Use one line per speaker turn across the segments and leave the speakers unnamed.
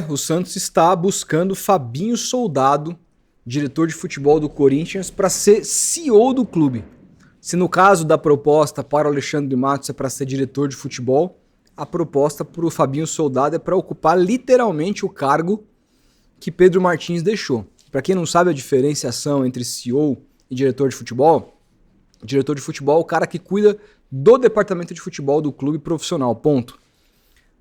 O Santos está buscando Fabinho Soldado, diretor de futebol do Corinthians, para ser CEO do clube. Se no caso da proposta para o Alexandre Matos é para ser diretor de futebol, a proposta para o Fabinho Soldado é para ocupar literalmente o cargo que Pedro Martins deixou. Para quem não sabe a diferenciação entre CEO e diretor de futebol é o cara que cuida do departamento de futebol do clube profissional, ponto.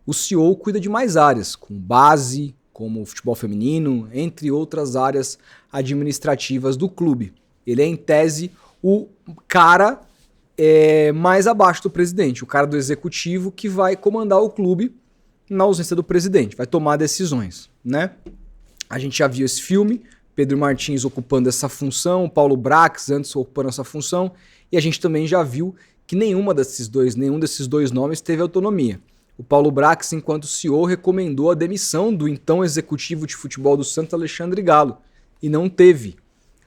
O CEO cuida de mais áreas, como base, como futebol feminino, entre outras áreas administrativas do clube. Ele é, em tese, o cara mais abaixo do presidente, o cara do executivo que vai comandar o clube na ausência do presidente, vai tomar decisões, né? A gente já viu esse filme, Pedro Martins ocupando essa função, Paulo Brax antes ocupando essa função, e a gente também já viu que nenhum desses dois nomes teve autonomia. O Paulo Brax, enquanto CEO, recomendou a demissão do então executivo de futebol do Santos, Alexandre Galo, e não teve,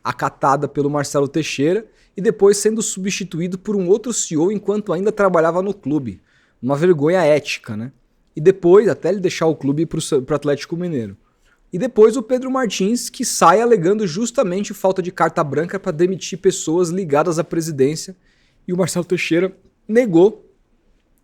acatada pelo Marcelo Teixeira, e depois sendo substituído por um outro CEO enquanto ainda trabalhava no clube. Uma vergonha ética, né? E depois, até ele deixar o clube para o Atlético Mineiro. E depois o Pedro Martins, que sai alegando justamente falta de carta branca para demitir pessoas ligadas à presidência, e o Marcelo Teixeira negou,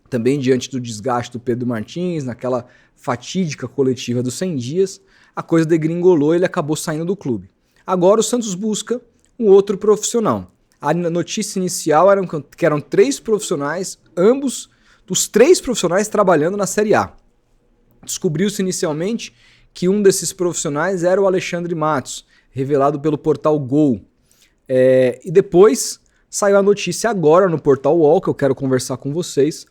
também diante do desgaste do Pedro Martins, naquela fatídica coletiva dos 100 dias, a coisa degringolou e ele acabou saindo do clube. Agora o Santos busca um outro profissional. A notícia inicial era que eram 3 profissionais, ambos dos 3 profissionais trabalhando na Série A. Descobriu-se inicialmente que um desses profissionais era o Alexandre Matos, revelado pelo portal Gol. E depois saiu a notícia agora no portal UOL, que eu quero conversar com vocês.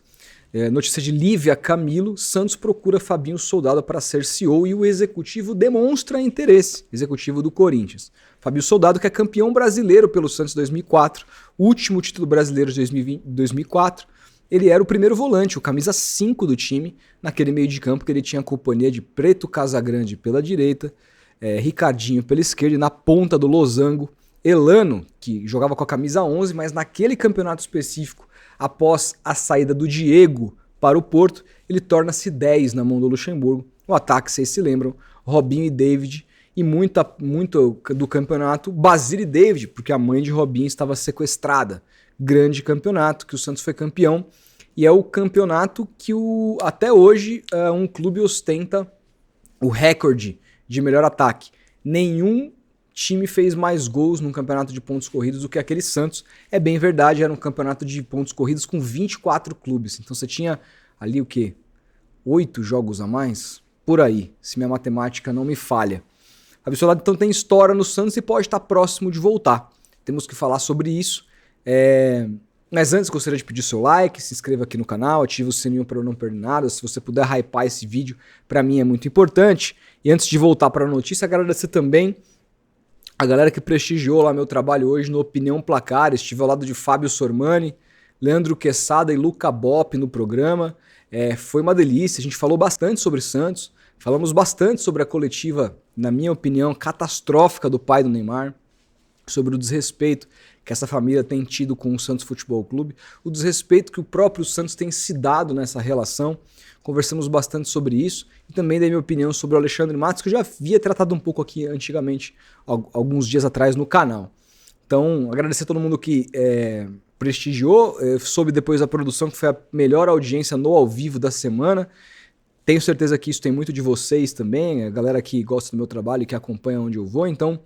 Notícia de Lívia Camilo: Santos procura Fabinho Soldado para ser CEO e o executivo demonstra interesse. Executivo do Corinthians. Fabinho Soldado, que é campeão brasileiro pelo Santos em 2004, último título brasileiro de 2004. Ele era o primeiro volante, o camisa 5 do time, naquele meio de campo que ele tinha a companhia de Preto Casagrande pela direita, Ricardinho pela esquerda, e na ponta do losango, Elano, que jogava com a camisa 11, mas naquele campeonato específico, após a saída do Diego para o Porto, ele torna-se 10 na mão do Luxemburgo. O ataque, vocês se lembram, Robinho e David, e muito do campeonato, Basile e David, porque a mãe de Robinho estava sequestrada. Grande campeonato, que o Santos foi campeão, e é o campeonato que até hoje um clube ostenta o recorde de melhor ataque. Nenhum time fez mais gols num campeonato de pontos corridos do que aquele Santos. É bem verdade, era um campeonato de pontos corridos com 24 clubes. Então você tinha ali o quê? 8 jogos a mais? Por aí, se minha matemática não me falha. A Absolado então tem história no Santos e pode estar próximo de voltar. Temos que falar sobre isso. Mas antes gostaria de pedir seu like, se inscreva aqui no canal, ative o sininho para eu não perder nada. Se você puder hypar esse vídeo, para mim é muito importante. E antes de voltar para a notícia, agradecer também a galera que prestigiou lá meu trabalho hoje no Opinião Placar. Estive ao lado de Fábio Sormani, Leandro Quesada e Luca Bop no programa. Foi uma delícia, a gente falou bastante sobre Santos, falamos bastante sobre a coletiva, na minha opinião, catastrófica do pai do Neymar, sobre o desrespeito que essa família tem tido com o Santos Futebol Clube, o desrespeito que o próprio Santos tem se dado nessa relação. Conversamos bastante sobre isso e também dei minha opinião sobre o Alexandre Matos, que eu já havia tratado um pouco aqui antigamente, alguns dias atrás no canal. Então, agradecer a todo mundo que prestigiou. Eu soube depois da produção que foi a melhor audiência no ao vivo da semana. Tenho certeza que isso tem muito de vocês também, a galera que gosta do meu trabalho e que acompanha onde eu vou. Então,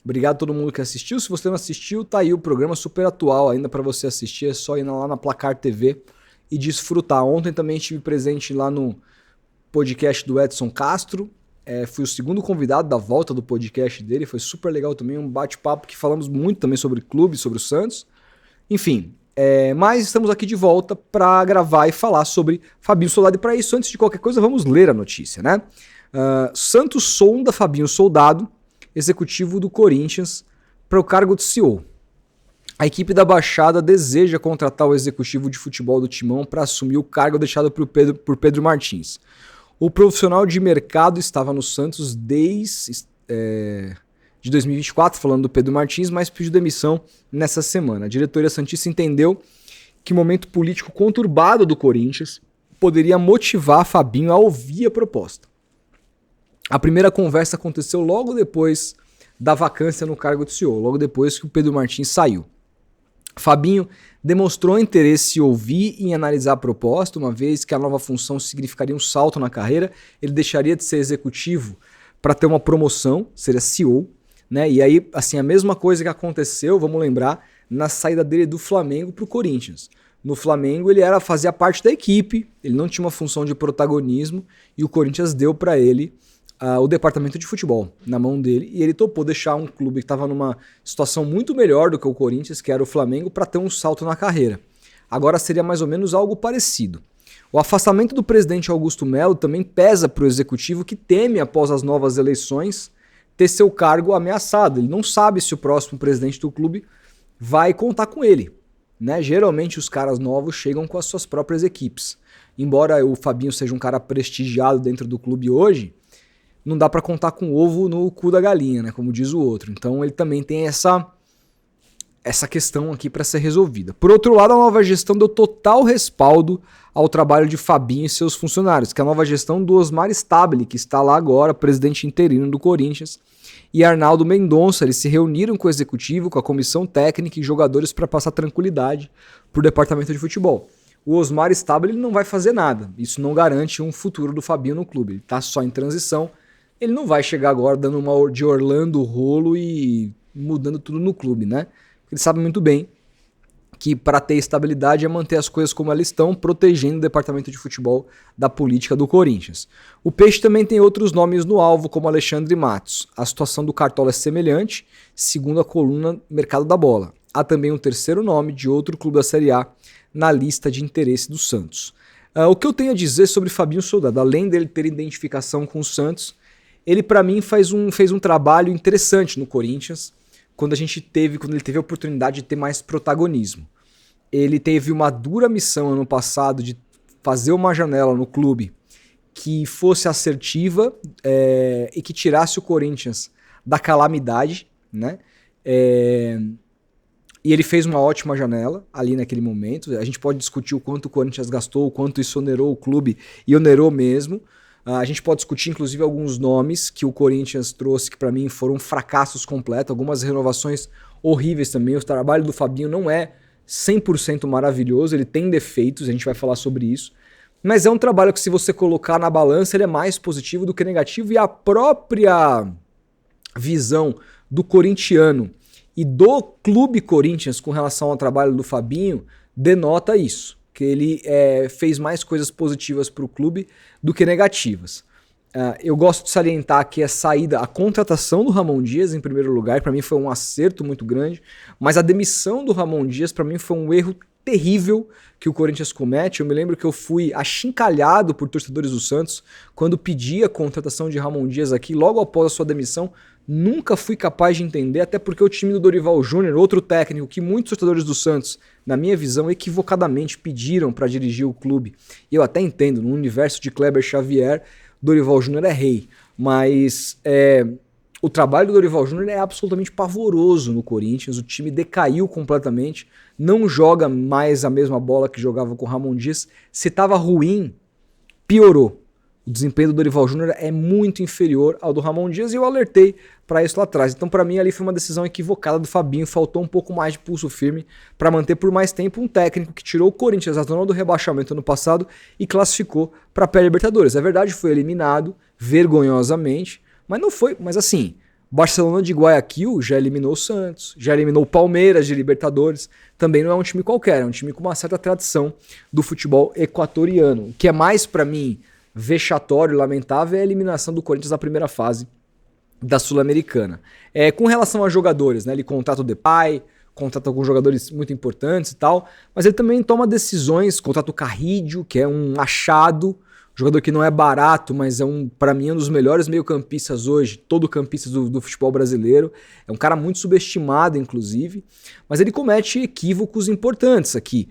obrigado a todo mundo que assistiu. Se você não assistiu, tá aí o programa super atual ainda para você assistir. É só ir lá na Placar TV e desfrutar. Ontem também estive presente lá no podcast do Edson Castro. Fui o segundo convidado da volta do podcast dele. Foi super legal também, um bate-papo que falamos muito também sobre clube, sobre o Santos. Enfim, mas estamos aqui de volta para gravar e falar sobre Fabinho Soldado. E para isso, antes de qualquer coisa, vamos ler a notícia, né? Santos sonda Fabinho Soldado, executivo do Corinthians, para o cargo de CEO. A equipe da Baixada deseja contratar o executivo de futebol do Timão para assumir o cargo deixado por Pedro Martins. O profissional de mercado estava no Santos desde de 2024, falando do Pedro Martins, mas pediu demissão nessa semana. A diretoria santista entendeu que o momento político conturbado do Corinthians poderia motivar Fabinho a ouvir a proposta. A primeira conversa aconteceu logo depois da vacância no cargo de CEO, logo depois que o Pedro Martins saiu. Fabinho demonstrou interesse em ouvir e em analisar a proposta, uma vez que a nova função significaria um salto na carreira, ele deixaria de ser executivo para ter uma promoção, seria CEO, né? E aí, assim, a mesma coisa que aconteceu, vamos lembrar, na saída dele do Flamengo para o Corinthians. No Flamengo ele fazia parte da equipe, ele não tinha uma função de protagonismo e o Corinthians deu para ele o departamento de futebol na mão dele e ele topou deixar um clube que estava numa situação muito melhor do que o Corinthians, que era o Flamengo, para ter um salto na carreira. Agora seria mais ou menos algo parecido. O afastamento do presidente Augusto Melo também pesa para o executivo, que teme, após as novas eleições, ter seu cargo ameaçado. Ele não sabe se o próximo presidente do clube vai contar com ele, né? Geralmente os caras novos chegam com as suas próprias equipes. Embora o Fabinho seja um cara prestigiado dentro do clube hoje, não dá para contar com o ovo no cu da galinha, né? Como diz o outro. Então ele também tem essa questão aqui para ser resolvida. Por outro lado, a nova gestão deu total respaldo ao trabalho de Fabinho e seus funcionários, que é a nova gestão do Osmar Stabile, que está lá agora, presidente interino do Corinthians, e Arnaldo Mendonça. Eles se reuniram com o executivo, com a comissão técnica e jogadores para passar tranquilidade para o departamento de futebol. O Osmar Stabile não vai fazer nada, isso não garante um futuro do Fabinho no clube, ele está só em transição, ele não vai chegar agora dando uma de Orlando rolo e mudando tudo no clube, né? Ele sabe muito bem que para ter estabilidade é manter as coisas como elas estão, protegendo o departamento de futebol da política do Corinthians. O Peixe também tem outros nomes no alvo, como Alexandre Matos. A situação do Cartola é semelhante, segundo a coluna Mercado da Bola. Há também um terceiro nome de outro clube da Série A na lista de interesse do Santos. O que eu tenho a dizer sobre Fabinho Soldado, além dele ter identificação com o Santos, ele para mim fez um trabalho interessante no Corinthians, quando ele teve a oportunidade de ter mais protagonismo. Ele teve uma dura missão ano passado de fazer uma janela no clube que fosse assertiva e que tirasse o Corinthians da calamidade, né? E ele fez uma ótima janela ali naquele momento. A gente pode discutir o quanto o Corinthians gastou, o quanto isso onerou o clube, e onerou mesmo. A gente pode discutir, inclusive, alguns nomes que o Corinthians trouxe que, para mim, foram fracassos completos. Algumas renovações horríveis também. O trabalho do Fabinho não é 100% maravilhoso, ele tem defeitos, a gente vai falar sobre isso. Mas é um trabalho que, se você colocar na balança, ele é mais positivo do que negativo. E a própria visão do corintiano e do clube Corinthians com relação ao trabalho do Fabinho denota isso, que ele fez mais coisas positivas para o clube do que negativas. Eu gosto de salientar que a contratação do Ramon Dias, em primeiro lugar, para mim foi um acerto muito grande, mas a demissão do Ramon Dias, para mim, foi um erro terrível que o Corinthians comete. Eu me lembro que eu fui achincalhado por torcedores do Santos quando pedi a contratação de Ramon Dias aqui, logo após a sua demissão. Nunca fui capaz de entender, até porque o time do Dorival Júnior, outro técnico que muitos torcedores do Santos, na minha visão, equivocadamente pediram para dirigir o clube. E eu até entendo, no universo de Kleber Xavier, Dorival Júnior é rei, mas o trabalho do Dorival Júnior é absolutamente pavoroso no Corinthians. O time decaiu completamente, não joga mais a mesma bola que jogava com o Ramon Dias. Se estava ruim, piorou. O desempenho do Dorival Júnior é muito inferior ao do Ramon Dias e eu alertei para isso lá atrás. Então, para mim, ali foi uma decisão equivocada do Fabinho. Faltou um pouco mais de pulso firme para manter por mais tempo um técnico que tirou o Corinthians da zona do rebaixamento ano passado e classificou para a pré-Libertadores. É verdade, foi eliminado vergonhosamente, mas não foi. Mas assim, Barcelona de Guayaquil já eliminou o Santos, já eliminou o Palmeiras de Libertadores. Também não é um time qualquer, é um time com uma certa tradição do futebol equatoriano. O que é mais, para mim, vexatório e lamentável é a eliminação do Corinthians na primeira fase da Sul-Americana. Com relação a jogadores, né, ele contrata o Depay, contrata alguns jogadores muito importantes e tal, mas ele também toma decisões, contrata o Carrídio, que é um achado, jogador que não é barato, mas para mim, um dos melhores meio-campistas hoje, todo campista do futebol brasileiro. É um cara muito subestimado, inclusive, mas ele comete equívocos importantes aqui.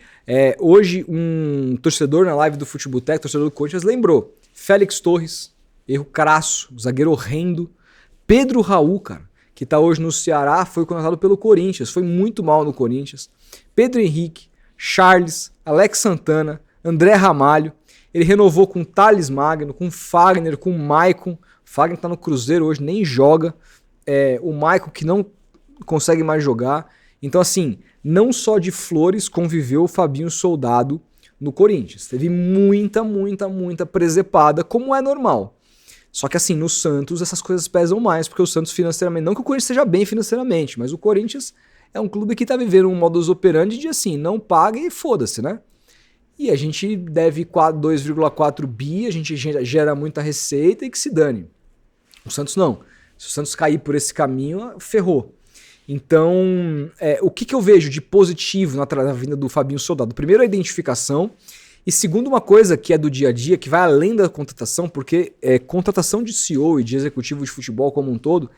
Hoje, um torcedor na live do Futeboteco, torcedor do Corinthians, lembrou Félix Torres, erro crasso, zagueiro horrendo. Pedro Raul, cara, que tá hoje no Ceará, foi contratado pelo Corinthians, foi muito mal no Corinthians. Pedro Henrique, Charles, Alex Santana, André Ramalho. Ele renovou com Thales Magno, com Fagner, com Maicon. Fagner tá no Cruzeiro hoje, nem joga. O Maicon que não consegue mais jogar. Então, assim, não só de flores conviveu o Fabinho Soldado no Corinthians. Teve muita presepada, como é normal. Só que assim, no Santos essas coisas pesam mais, porque o Santos financeiramente, não que o Corinthians seja bem financeiramente, mas o Corinthians é um clube que tá vivendo um modus operandi de assim, não paga e foda-se, né? E a gente deve 2,4 bi, a gente gera muita receita e que se dane. O Santos não. Se o Santos cair por esse caminho, ferrou. Então, o que eu vejo de positivo na vinda do Fabinho Soldado? Primeiro, a identificação. E segundo, uma coisa que é do dia a dia, que vai além da contratação, porque contratação de CEO e de executivo de futebol como um todo,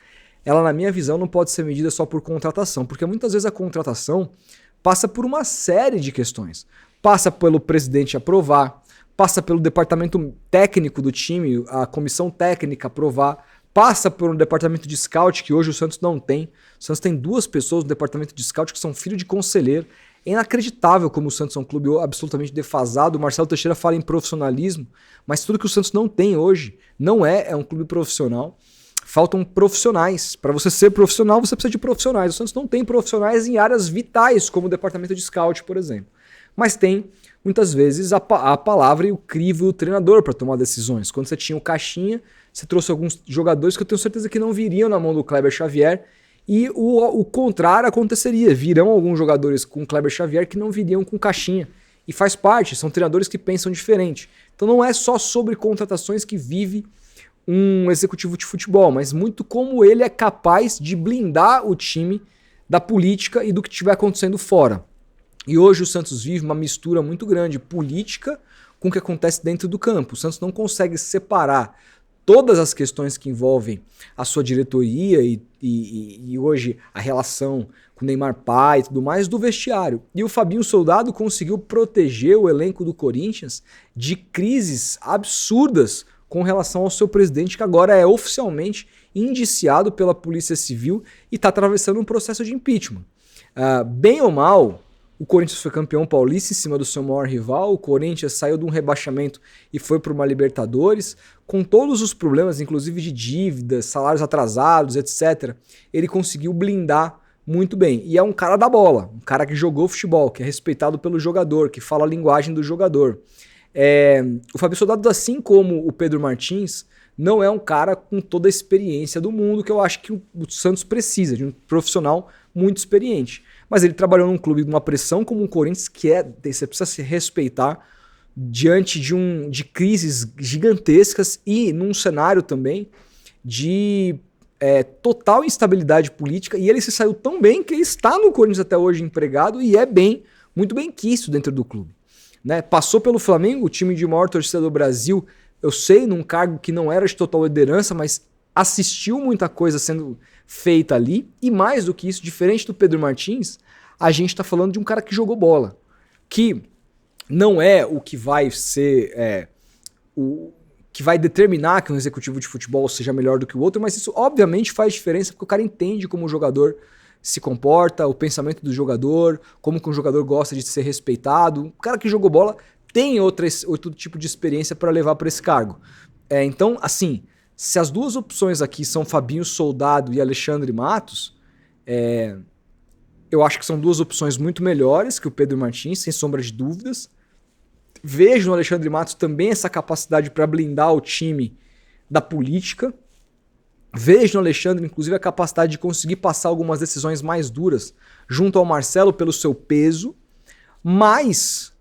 ela, na minha visão, não pode ser medida só por contratação, porque muitas vezes a contratação passa por uma série de questões. Passa pelo presidente aprovar, passa pelo departamento técnico do time, a comissão técnica aprovar, passa por um departamento de scout que hoje o Santos não tem. O Santos tem 2 pessoas no departamento de scout que são filho de conselheiro. É inacreditável como o Santos é um clube absolutamente defasado. O Marcelo Teixeira fala em profissionalismo, mas tudo que o Santos não tem hoje não é um clube profissional. Faltam profissionais. Para você ser profissional, você precisa de profissionais. O Santos não tem profissionais em áreas vitais, como o departamento de scout, por exemplo. Mas tem, muitas vezes, a palavra e o crivo do treinador para tomar decisões. Quando você tinha o Caixinha, você trouxe alguns jogadores que eu tenho certeza que não viriam na mão do Kleber Xavier, e o contrário aconteceria. Virão alguns jogadores com Kleber Xavier que não viriam com Caixinha. E faz parte, são treinadores que pensam diferente. Então não é só sobre contratações que vive um executivo de futebol, mas muito como ele é capaz de blindar o time da política e do que estiver acontecendo fora. E hoje o Santos vive uma mistura muito grande, política com o que acontece dentro do campo. O Santos não consegue separar todas as questões que envolvem a sua diretoria e hoje a relação com o Neymar Pai e tudo mais do vestiário. E o Fabinho Soldado conseguiu proteger o elenco do Corinthians de crises absurdas com relação ao seu presidente, que agora é oficialmente indiciado pela Polícia Civil e está atravessando um processo de impeachment. Bem ou mal, o Corinthians foi campeão paulista em cima do seu maior rival, o Corinthians saiu de um rebaixamento e foi para uma Libertadores, com todos os problemas, inclusive de dívidas, salários atrasados, etc. Ele conseguiu blindar muito bem. E é um cara da bola, um cara que jogou futebol, que é respeitado pelo jogador, que fala a linguagem do jogador. O Fabinho Soldado, assim como o Pedro Martins, não é um cara com toda a experiência do mundo que eu acho que o Santos precisa, de um profissional muito experiente. Mas ele trabalhou num clube de uma pressão como o Corinthians, que você precisa se respeitar diante de crises gigantescas e num cenário também de total instabilidade política. E ele se saiu tão bem que ele está no Corinthians até hoje empregado e muito bem quisto dentro do clube. Né? Passou pelo Flamengo, o time de maior torcida do Brasil, eu sei, num cargo que não era de total liderança, mas assistiu muita coisa sendo feita ali, e mais do que isso, diferente do Pedro Martins, a gente está falando de um cara que jogou bola, que não é o que vai ser o que vai determinar que um executivo de futebol seja melhor do que o outro, mas isso obviamente faz diferença porque o cara entende como o jogador se comporta, o pensamento do jogador, como que um jogador gosta de ser respeitado. O cara que jogou bola tem outro tipo de experiência para levar para esse cargo. Então, assim, se as 2 opções aqui são Fabinho Soldado e Alexandre Matos, eu acho que são 2 opções muito melhores que o Pedro Martins, sem sombra de dúvidas. Vejo no Alexandre Matos também essa capacidade para blindar o time da política. Vejo no Alexandre, inclusive, a capacidade de conseguir passar algumas decisões mais duras junto ao Marcelo pelo seu peso. Mas,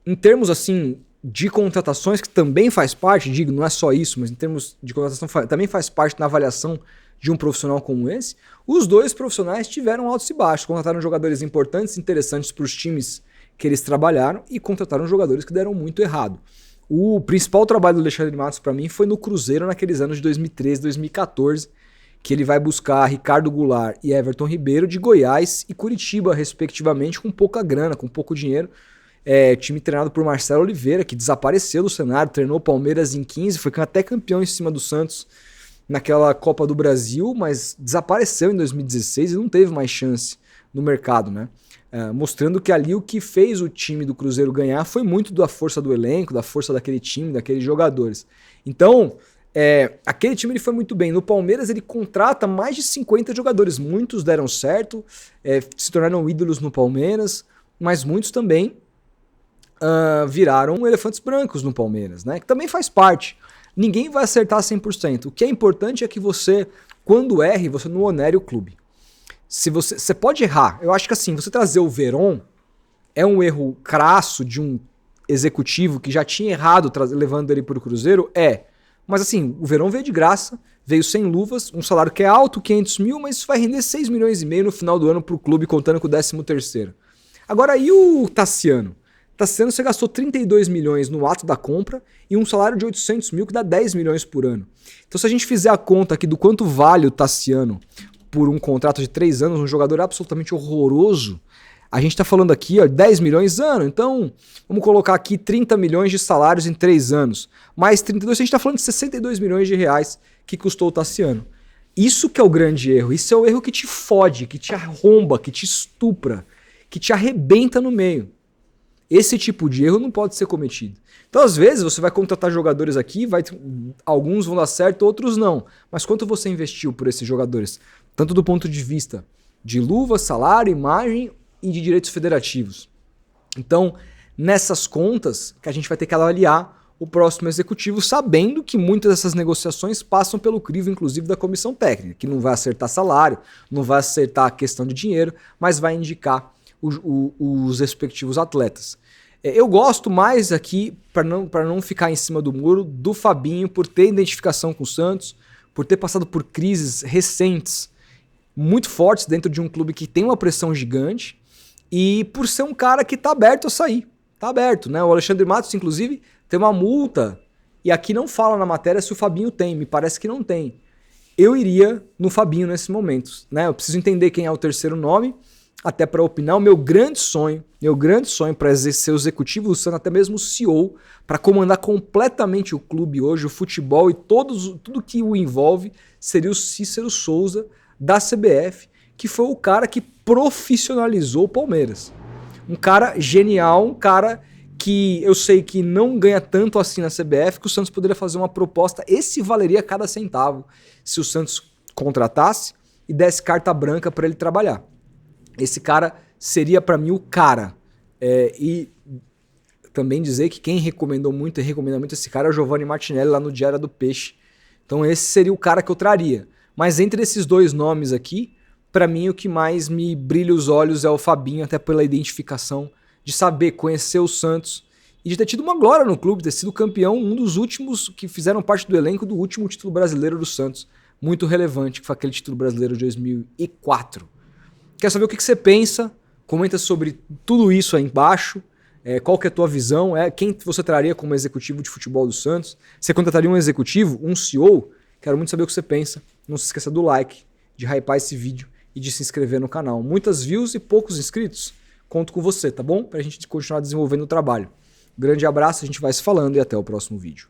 em termos assim de contratações, que também faz parte, digo, não é só isso, mas em termos de contratação também faz parte na avaliação de um profissional como esse, os 2 profissionais tiveram altos e baixos, contrataram jogadores importantes, interessantes para os times que eles trabalharam e contrataram jogadores que deram muito errado. O principal trabalho do Alexandre Matos para mim foi no Cruzeiro naqueles anos de 2013, 2014, que ele vai buscar Ricardo Goulart e Everton Ribeiro de Goiás e Curitiba, respectivamente, com pouca grana, com pouco dinheiro. Time treinado por Marcelo Oliveira, que desapareceu do cenário, treinou o Palmeiras em 15, foi até campeão em cima do Santos naquela Copa do Brasil, mas desapareceu em 2016 e não teve mais chance no mercado, né? mostrando que ali o que fez o time do Cruzeiro ganhar foi muito da força do elenco, da força daquele time, daqueles jogadores. Então, aquele time ele foi muito bem. No Palmeiras ele contrata mais de 50 jogadores, muitos deram certo, se tornaram ídolos no Palmeiras, mas muitos também viraram elefantes brancos no Palmeiras, né? Que também faz parte. Ninguém vai acertar 100%. O que é importante é que você, quando erre, você não onere o clube. Se você pode errar. Eu acho que assim, você trazer o Veron é um erro crasso de um executivo que já tinha errado levando ele para o Cruzeiro? Mas assim, o Veron veio de graça, veio sem luvas, um salário que é alto, 500 mil, mas isso vai render 6 milhões e meio no final do ano para o clube, contando com o 13º. Agora, e o Tassiano? Tassiano, você gastou 32 milhões no ato da compra e um salário de 800 mil que dá 10 milhões por ano. Então se a gente fizer a conta aqui do quanto vale o Tassiano por um contrato de 3 anos, um jogador absolutamente horroroso, a gente tá falando aqui, 10 milhões ano, então vamos colocar aqui 30 milhões de salários em 3 anos, mais 32, a gente tá falando de 62 milhões de reais que custou o Tassiano. Isso que é o grande erro, isso é o erro que te fode, que te arromba, que te estupra, que te arrebenta no meio. Esse tipo de erro não pode ser cometido. Então, às vezes, você vai contratar jogadores aqui, alguns vão dar certo, outros não. Mas quanto você investiu por esses jogadores? Tanto do ponto de vista de luva, salário, imagem e de direitos federativos. Então, nessas contas, que a gente vai ter que avaliar o próximo executivo, sabendo que muitas dessas negociações passam pelo crivo, inclusive, da comissão técnica, que não vai acertar salário, não vai acertar a questão de dinheiro, mas vai indicar os respectivos atletas. Eu gosto mais aqui, para não ficar em cima do muro, do Fabinho, por ter identificação com o Santos, por ter passado por crises recentes muito fortes dentro de um clube que tem uma pressão gigante e por ser um cara que tá aberto a sair. Tá aberto, né? O Alexandre Matos, inclusive, tem uma multa e aqui não fala na matéria se o Fabinho tem, me parece que não tem. Eu iria no Fabinho nesse momento, né? Eu preciso entender quem é o terceiro nome, até para opinar. O meu grande sonho para exercer o executivo do Santos, até mesmo o CEO, para comandar completamente o clube hoje, o futebol e tudo que o envolve, seria o Cícero Souza, da CBF, que foi o cara que profissionalizou o Palmeiras. Um cara genial, um cara que eu sei que não ganha tanto assim na CBF, que o Santos poderia fazer uma proposta, esse valeria cada centavo, se o Santos contratasse e desse carta branca para ele trabalhar. Esse cara seria para mim o cara. E também dizer que quem recomendou muito e recomenda muito esse cara é o Giovanni Martinelli lá no Diário do Peixe. Então esse seria o cara que eu traria. Mas entre esses dois nomes aqui, para mim o que mais me brilha os olhos é o Fabinho, até pela identificação, de saber conhecer o Santos e de ter tido uma glória no clube, ter sido campeão, um dos últimos que fizeram parte do elenco do último título brasileiro do Santos. Muito relevante, que foi aquele título brasileiro de 2004. Quer saber o que você pensa? Comenta sobre tudo isso aí embaixo. Qual que é a tua visão? Quem você traria como executivo de futebol do Santos? Você contrataria um executivo, um CEO? Quero muito saber o que você pensa. Não se esqueça do like, de hypar esse vídeo e de se inscrever no canal. Muitas views e poucos inscritos? Conto com você, tá bom? Pra gente continuar desenvolvendo o trabalho. Grande abraço, a gente vai se falando e até o próximo vídeo.